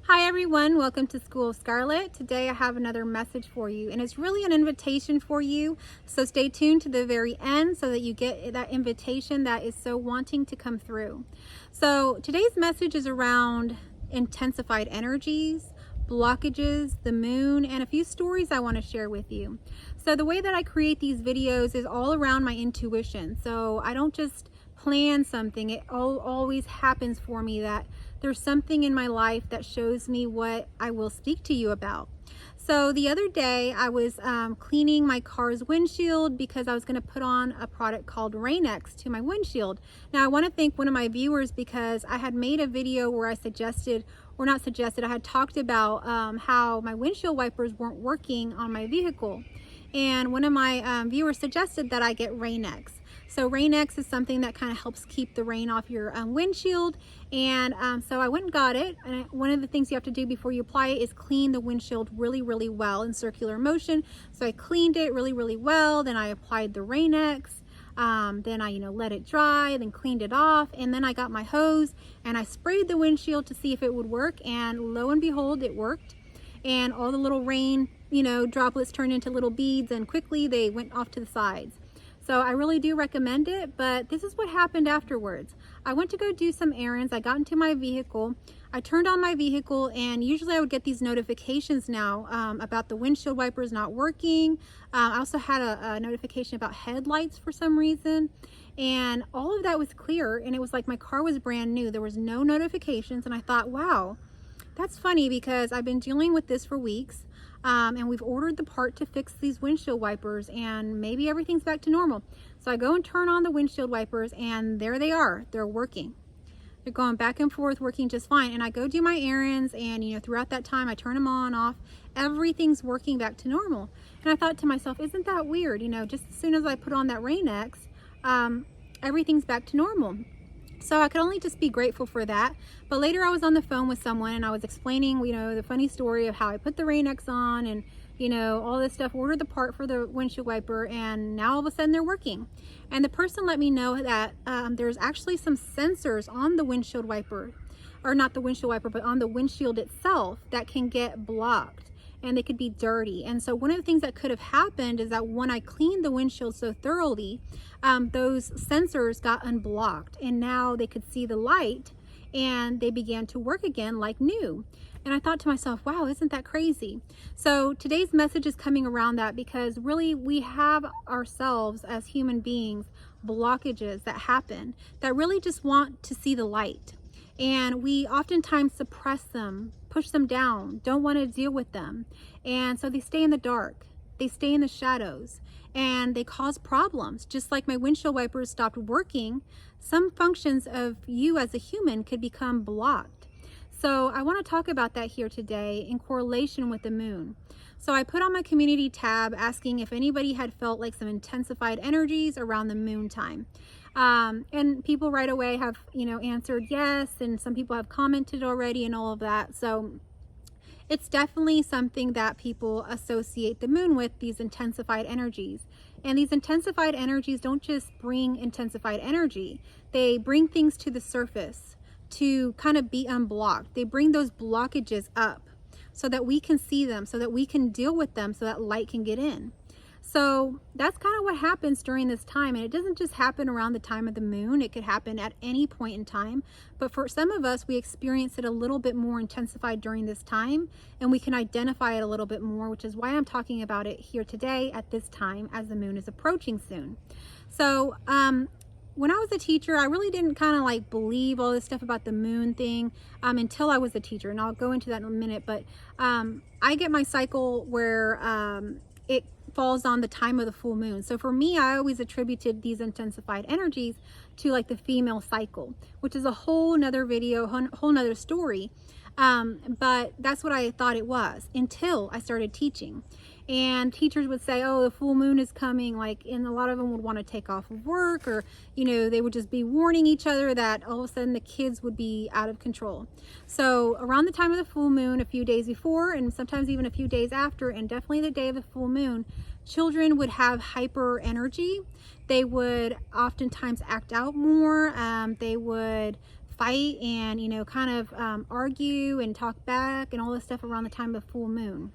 Hi everyone, welcome to School of Scarlett. Today I have another message for you, and it's really an invitation for you. So stay tuned to the very end so that you get that invitation that is so wanting to come through. So today's message is around intensified energies, blockages, the moon, and a few stories I want to share with you. So the way that I create these videos is all around my intuition. So I don't just plan something, it always happens for me that there's something in my life that shows me what I will speak to you about. So the other day I was cleaning my car's windshield because I was going to put on a product called Rain-X to my windshield. Now I want to thank one of my viewers because I had made a video where I suggested, or not suggested, I had talked about how my windshield wipers weren't working on my vehicle. And one of my viewers suggested that I get Rain-X. So Rain-X is something that kind of helps keep the rain off your windshield. And so I went and got it. And one of the things you have to do before you apply it is clean the windshield really, really well in circular motion. So I cleaned it really, really well. Then I applied the Rain-X. Then I, let it dry, then cleaned it off. And then I got my hose and I sprayed the windshield to see if it would work. And lo and behold, it worked. And all the little rain, droplets turned into little beads, and quickly they went off to the sides. So I really do recommend it, but this is what happened afterwards. I went to go do some errands. I got into my vehicle. I turned on my vehicle, and usually I would get these notifications now about the windshield wipers not working. I also had a notification about headlights for some reason, and all of that was clear, and it was like my car was brand new. There was no notifications, and I thought, wow, that's funny because I've been dealing with this for weeks. And we've ordered the part to fix these windshield wipers, and maybe everything's back to normal. So I go and turn on the windshield wipers, and there they are. They're working. They're going back and forth, working just fine. And I go do my errands, and throughout that time I turn them on, off. Everything's working back to normal. And I thought to myself, isn't that weird? Just as soon as I put on that Rain-X, everything's back to normal. So I could only just be grateful for that. But later I was on the phone with someone, and I was explaining, the funny story of how I put the Rain-X on and, all this stuff, ordered the part for the windshield wiper, and now all of a sudden they're working. And the person let me know that there's actually some sensors on the windshield wiper, or not the windshield wiper, but on the windshield itself that can get blocked. And they could be dirty. And so one of the things that could have happened is that when I cleaned the windshield so thoroughly, those sensors got unblocked, and now they could see the light and they began to work again like new. And I thought to myself, wow, isn't that crazy? So today's message is coming around that, because really we have ourselves as human beings blockages that happen that really just want to see the light. And we oftentimes suppress them, push them down, don't want to deal with them. And so they stay in the dark, they stay in the shadows, and they cause problems. Just like my windshield wipers stopped working, some functions of you as a human could become blocked. So I want to talk about that here today in correlation with the moon. So I put on my community tab asking if anybody had felt like some intensified energies around the moon time. And people right away have, answered yes, and some people have commented already and all of that. So it's definitely something that people associate the moon with, these intensified energies. And these intensified energies don't just bring intensified energy, they bring things to the surface to kind of be unblocked. They bring those blockages up so that we can see them, so that we can deal with them, so that light can get in. So that's kind of what happens during this time. And it doesn't just happen around the time of the moon. It could happen at any point in time. But for some of us, we experience it a little bit more intensified during this time, and we can identify it a little bit more, which is why I'm talking about it here today at this time as the moon is approaching soon. So when I was a teacher, I really didn't kind of believe all this stuff about the moon thing until I was a teacher. And I'll go into that in a minute. But I get my cycle where it falls on the time of the full moon. So for me, I always attributed these intensified energies to the female cycle, which is a whole nother video, whole nother story. But that's what I thought it was until I started teaching. And teachers would say, oh, the full moon is coming, and a lot of them would want to take off of work, or, they would just be warning each other that all of a sudden the kids would be out of control. So around the time of the full moon, a few days before, and sometimes even a few days after, and definitely the day of the full moon, children would have hyper energy. They would oftentimes act out more. They would fight and, you know, kind of argue and talk back and all this stuff around the time of full moon.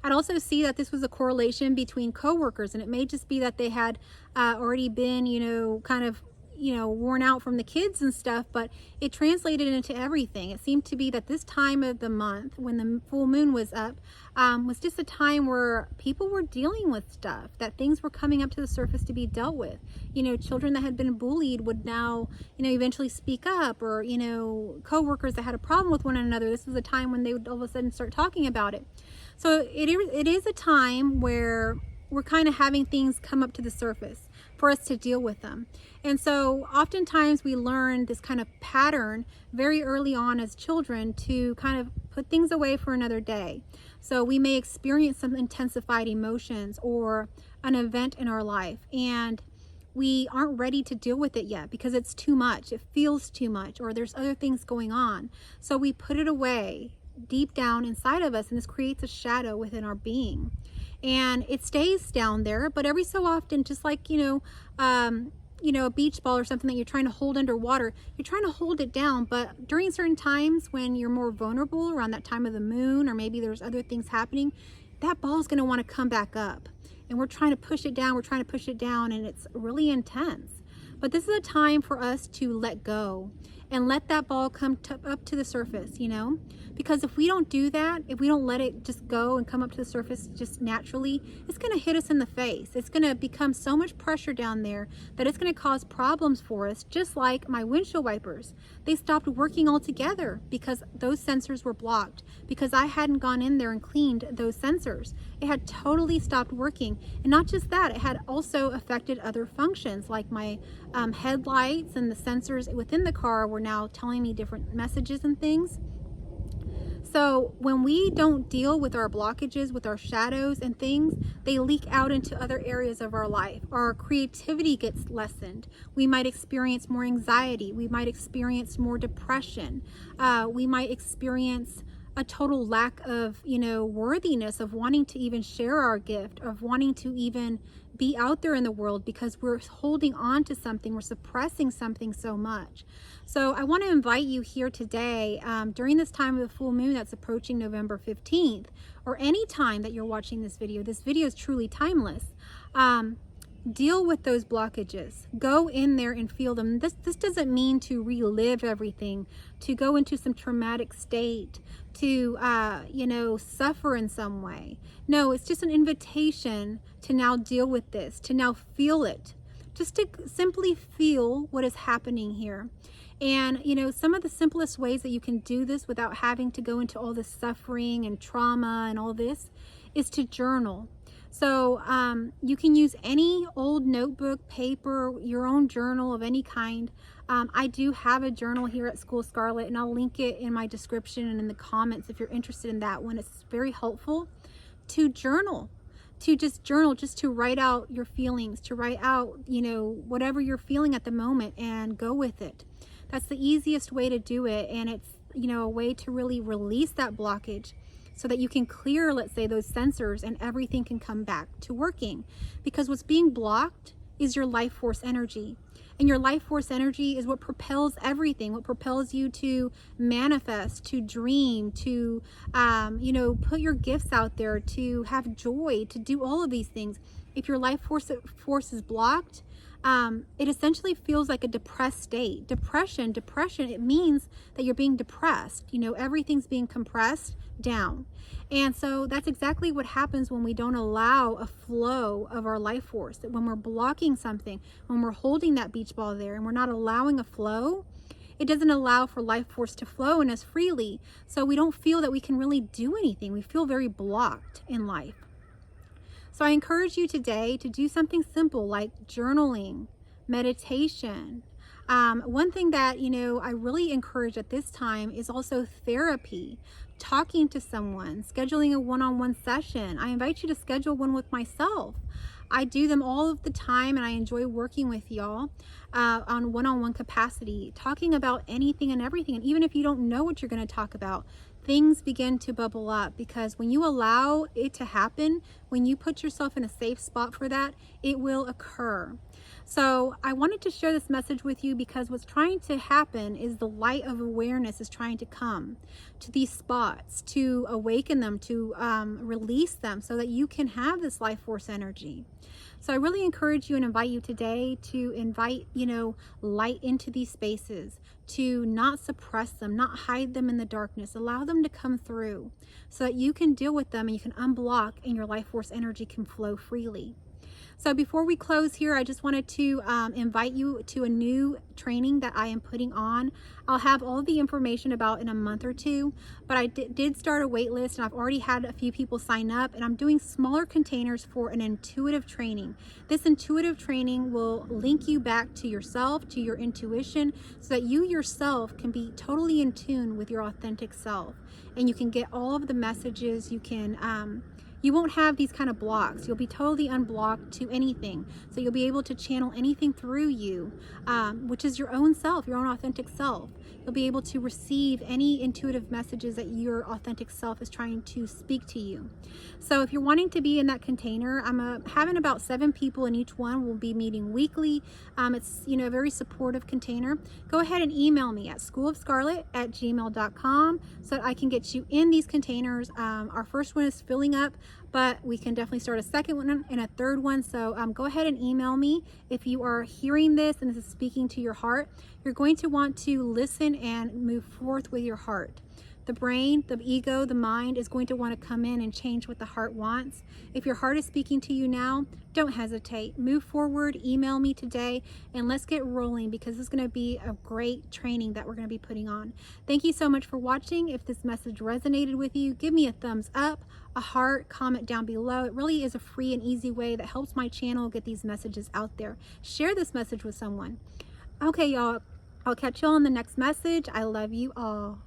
I'd also see that this was a correlation between coworkers, and it may just be that they had already been, you know, kind of, you know, worn out from the kids and stuff, but it translated into everything. It seemed to be that this time of the month, when the full moon was up, was just a time where people were dealing with stuff, that things were coming up to the surface to be dealt with. You know, children that had been bullied would now, you know, eventually speak up, or, you know, coworkers that had a problem with one another. This was a time when they would all of a sudden start talking about it. So it is a time where we're kind of having things come up to the surface for us to deal with them. And so oftentimes we learn this kind of pattern very early on as children to kind of put things away for another day. So we may experience some intensified emotions or an event in our life, and we aren't ready to deal with it yet because it's too much. It feels too much, or there's other things going on. So we put it away deep down inside of us, and this creates a shadow within our being. And it stays down there, but every so often, just like, you know, a beach ball or something that you're trying to hold underwater, you're trying to hold it down. But during certain times when you're more vulnerable, around that time of the moon, or maybe there's other things happening, that ball is going to want to come back up. And we're trying to push it down, and it's really intense. But this is a time for us to let go and let that ball come up to the surface, you know? Because if we don't do that, if we don't let it just go and come up to the surface just naturally, it's going to hit us in the face. It's going to become so much pressure down there that it's going to cause problems for us, just like my windshield wipers. They stopped working altogether because those sensors were blocked, because I hadn't gone in there and cleaned those sensors. It had totally stopped working. And not just that, it had also affected other functions, like my headlights, and the sensors within the car were now telling me different messages and things. So when we don't deal with our blockages, with our shadows and things, they leak out into other areas of our life. Our creativity gets lessened. We might experience more anxiety. We might experience more depression. We might experience a total lack of, you know, worthiness of wanting to even share our gift, of wanting to even be out there in the world, because we're holding on to something, we're suppressing something so much. So I want to invite you here today, during this time of the full moon that's approaching November 15th, or any time that you're watching this video. This video is truly timeless. Deal with those blockages. Go in there and feel them. This doesn't mean to relive everything, to go into some traumatic state, to you know, suffer in some way. No, it's just an invitation to now deal with this, to now feel it, just to simply feel what is happening here. And, you know, some of the simplest ways that you can do this without having to go into all this suffering and trauma and all this is to journal. So you can use any old notebook, paper, your own journal of any kind. I do have a journal here at School of Scarlett, and I'll link it in my description and in the comments if you're interested in that one. It's very helpful to journal, just to write out your feelings, to write out, you know, whatever you're feeling at the moment, and go with it. That's the easiest way to do it, and it's, you know, a way to really release that blockage, so that you can clear, let's say, those sensors, and everything can come back to working. Because what's being blocked is your life force energy. And your life force energy is what propels everything, what propels you to manifest, to dream, to, you know, put your gifts out there, to have joy, to do all of these things. If your life force is blocked, it essentially feels like a depressed state. Depression, it means that you're being depressed. You know, everything's being compressed down. And so that's exactly what happens when we don't allow a flow of our life force. That when we're blocking something, when we're holding that beach ball there and we're not allowing a flow, it doesn't allow for life force to flow in us freely. So we don't feel that we can really do anything. We feel very blocked in life. So I encourage you today to do something simple like journaling, meditation. One thing that, you know, I really encourage at this time is also therapy, talking to someone, scheduling a one-on-one session. I invite you to schedule one with myself. I do them all of the time, and I enjoy working with y'all. on one-on-one capacity, talking about anything and everything. And even if you don't know what you're going to talk about, things begin to bubble up, because when you allow it to happen, when you put yourself in a safe spot for that, it will occur. So I wanted to share this message with you because what's trying to happen is the light of awareness is trying to come to these spots, to awaken them, to release them so that you can have this life force energy. So I really encourage you and invite you today to invite, light into these spaces, to not suppress them, not hide them in the darkness. Allow them to come through so that you can deal with them and you can unblock and your life force energy can flow freely. So before we close here, I just wanted to invite you to a new training that I am putting on. I'll have all the information about in a month or two, but I did start a wait list, and I've already had a few people sign up, and I'm doing smaller containers for an intuitive training. This intuitive training will link you back to yourself, to your intuition, so that you yourself can be totally in tune with your authentic self, and you can get all of the messages. You won't have these kind of blocks. You'll be totally unblocked to anything. So you'll be able to channel anything through you, which is your own self, your own authentic self. You'll be able to receive any intuitive messages that your authentic self is trying to speak to you. So if you're wanting to be in that container, I'm having about 7 people in each one. We'll be meeting weekly. It's a very supportive container. Go ahead and email me at schoolofscarlett@gmail.com so that I can get you in these containers. Our first one is filling up, but we can definitely start a second one and a third one. So go ahead and email me if you are hearing this and this is speaking to your heart. You're going to want to listen and move forth with your heart. The brain, the ego, the mind is going to want to come in and change what the heart wants. If your heart is speaking to you now, don't hesitate. Move forward, email me today, and let's get rolling, because this is going to be a great training that we're going to be putting on. Thank you so much for watching. If this message resonated with you, give me a thumbs up, a heart, comment down below. It really is a free and easy way that helps my channel get these messages out there. Share this message with someone. Okay, y'all, I'll catch y'all on the next message. I love you all.